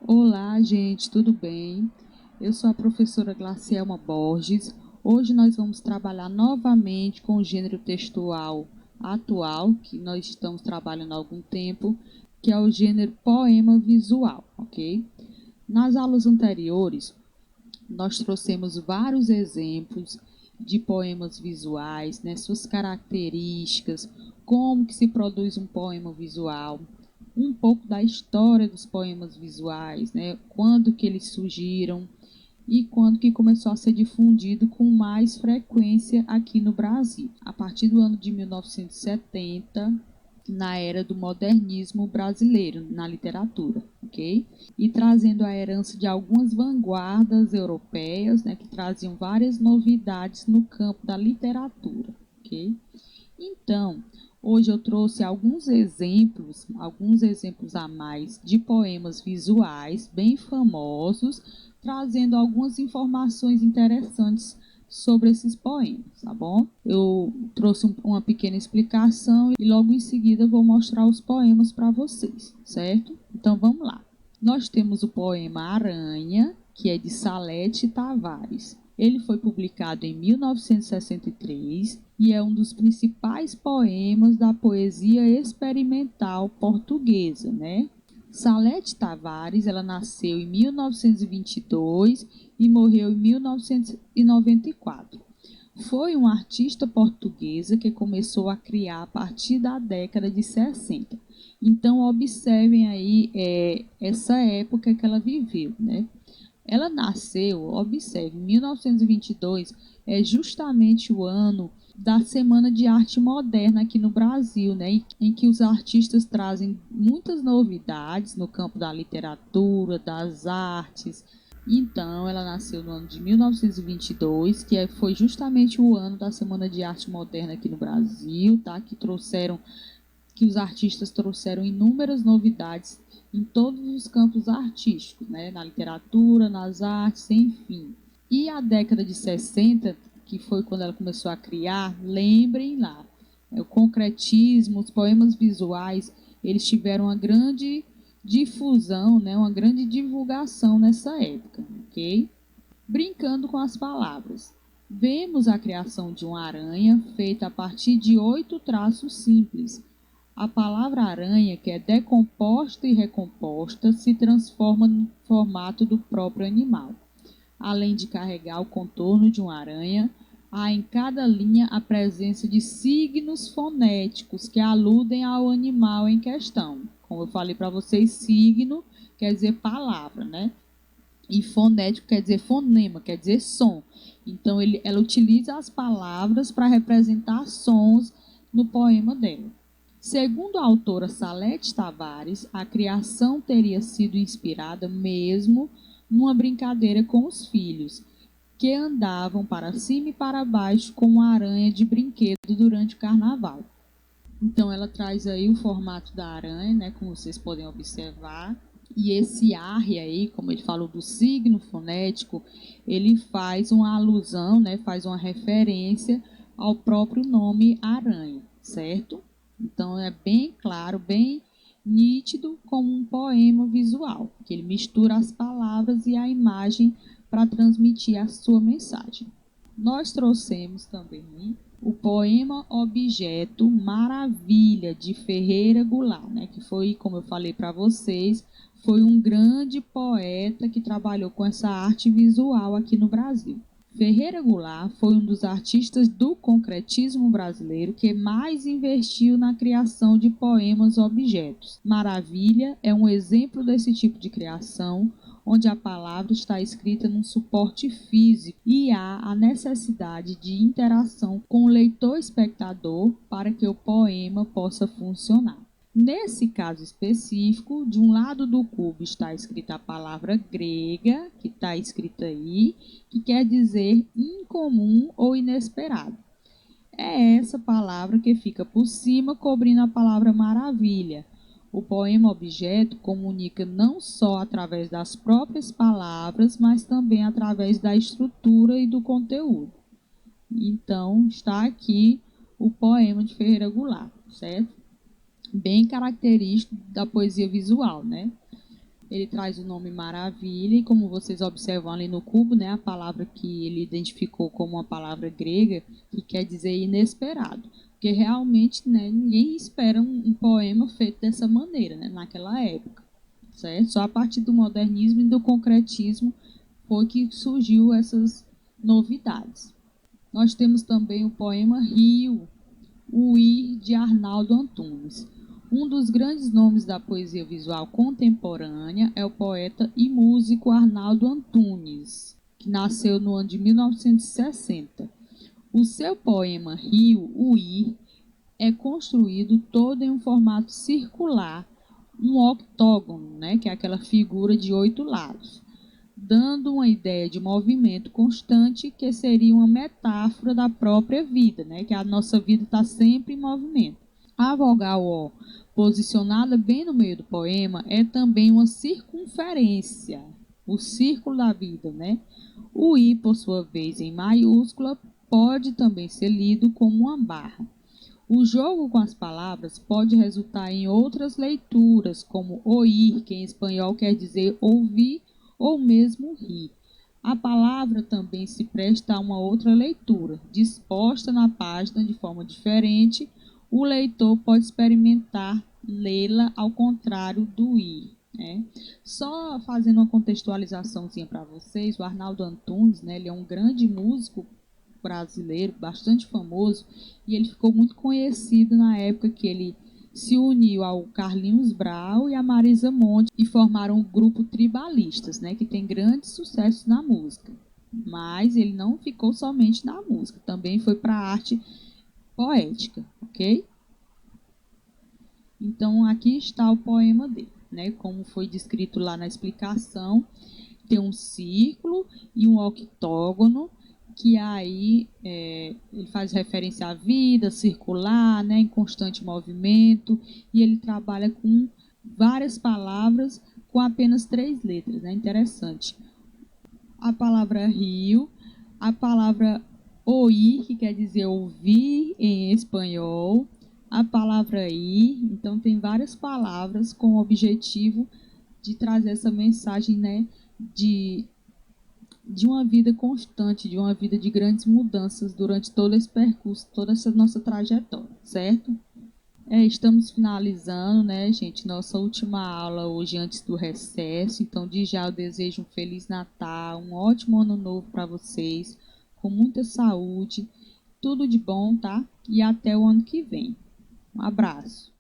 Olá, gente, tudo bem? Eu sou a professora Glacielma Borges. Hoje nós vamos trabalhar novamente com o gênero textual atual, que nós estamos trabalhando há algum tempo, que é o gênero poema visual, ok? Nas aulas anteriores, nós trouxemos vários exemplos de poemas visuais, né, suas características, como que se produz um poema visual, um pouco da história dos poemas visuais, né, quando que eles surgiram e quando que começou a ser difundido com mais frequência aqui no Brasil. A partir do ano de 1970, na era do modernismo brasileiro na literatura, ok? E trazendo a herança de algumas vanguardas europeias, né, que traziam várias novidades no campo da literatura, ok? Então, hoje eu trouxe alguns exemplos a mais de poemas visuais bem famosos, trazendo algumas informações interessantes sobre esses poemas, tá bom? Eu trouxe uma pequena explicação e logo em seguida vou mostrar os poemas para vocês, certo? Então vamos lá. Nós temos o poema Aranha, que é de Salete Tavares. Ele foi publicado em 1963 e é um dos principais poemas da poesia experimental portuguesa, né? Salete Tavares, ela nasceu em 1922 e morreu em 1994. Foi uma artista portuguesa que começou a criar a partir da década de 60. Então, observem aí essa época que ela viveu, né? Ela nasceu, observe, em 1922, é justamente o ano da Semana de Arte Moderna aqui no Brasil, né, em que os artistas trazem muitas novidades no campo da literatura, das artes. Então, ela nasceu no ano de 1922, foi justamente o ano da Semana de Arte Moderna aqui no Brasil, tá? Que os artistas trouxeram inúmeras novidades em todos os campos artísticos, né? Na literatura, nas artes, enfim. E a década de 60, que foi quando ela começou a criar, lembrem lá, o concretismo, os poemas visuais, eles tiveram uma grande difusão, né? Uma grande divulgação nessa época, ok? Brincando com as palavras. Vemos a criação de uma aranha feita a partir de 8 traços simples. A palavra aranha, que é decomposta e recomposta, se transforma no formato do próprio animal. Além de carregar o contorno de uma aranha, há em cada linha a presença de signos fonéticos que aludem ao animal em questão. Como eu falei para vocês, signo quer dizer palavra, né? E fonético quer dizer fonema, quer dizer som. Então, ela utiliza as palavras para representar sons no poema dela. Segundo a autora Salete Tavares, a criação teria sido inspirada mesmo numa brincadeira com os filhos, que andavam para cima e para baixo com uma aranha de brinquedo durante o carnaval. Então ela traz aí o formato da aranha, né, como vocês podem observar. E esse arre aí, como ele falou do signo fonético, ele faz uma alusão, né, faz uma referência ao próprio nome aranha, certo? Então é bem claro, bem nítido como um poema visual, que ele mistura as palavras e a imagem para transmitir a sua mensagem. Nós trouxemos também o poema Objeto Maravilha, de Ferreira Goulart, né, que foi, como eu falei para vocês, foi um grande poeta que trabalhou com essa arte visual aqui no Brasil. Ferreira Goulart foi um dos artistas do concretismo brasileiro que mais investiu na criação de poemas objetos. Maravilha é um exemplo desse tipo de criação, onde a palavra está escrita num suporte físico e há a necessidade de interação com o leitor-espectador para que o poema possa funcionar. Nesse caso específico, de um lado do cubo está escrita a palavra grega, que está escrita aí, que quer dizer incomum ou inesperado. É essa palavra que fica por cima, cobrindo a palavra maravilha. O poema objeto comunica não só através das próprias palavras, mas também através da estrutura e do conteúdo. Então, está aqui o poema de Ferreira Goulart, certo? Bem característico da poesia visual, né? Ele traz o nome maravilha, e como vocês observam ali no cubo, né, a palavra que ele identificou como uma palavra grega, que quer dizer inesperado. Porque realmente, né, ninguém espera um poema feito dessa maneira, né, naquela época. Certo? Só a partir do modernismo e do concretismo foi que surgiu essas novidades. Nós temos também o poema Rio, o Ir, de Arnaldo Antunes. Um dos grandes nomes da poesia visual contemporânea é o poeta e músico Arnaldo Antunes, que nasceu no ano de 1960. O seu poema Rio, o Ir, é construído todo em um formato circular, um octógono, né, que é aquela figura de 8 lados, dando uma ideia de movimento constante, que seria uma metáfora da própria vida, né, que a nossa vida está sempre em movimento. A vogal O, posicionada bem no meio do poema, é também uma circunferência, o círculo da vida, né? O I, por sua vez, em maiúscula, pode também ser lido como uma barra. O jogo com as palavras pode resultar em outras leituras, como oír, que em espanhol quer dizer ouvir ou mesmo rir. A palavra também se presta a uma outra leitura, disposta na página de forma diferente. O leitor pode experimentar lê-la ao contrário do ir. Né? Só fazendo uma contextualizaçãozinha para vocês, o Arnaldo Antunes, né, ele é um grande músico brasileiro, bastante famoso, e ele ficou muito conhecido na época que ele se uniu ao Carlinhos Brau e a Marisa Monte e formaram o grupo Tribalistas, né, que tem grandes sucessos na música. Mas ele não ficou somente na música, também foi para a arte poética, ok? Então aqui está o poema dele, né, como foi descrito lá na explicação, tem um círculo e um octógono, que aí ele faz referência à vida circular, né, em constante movimento, e ele trabalha com várias palavras com apenas 3 letras, né, interessante. A palavra rio, a palavra oír, que quer dizer ouvir em espanhol, a palavra ir, então tem várias palavras com o objetivo de trazer essa mensagem, né, de uma vida constante, de uma vida de grandes mudanças durante todo esse percurso, toda essa nossa trajetória, certo? Estamos finalizando, né, gente, nossa última aula hoje antes do recesso. Então, de já eu desejo um Feliz Natal, um ótimo ano novo para vocês, com muita saúde, tudo de bom, tá? E até o ano que vem. Um abraço.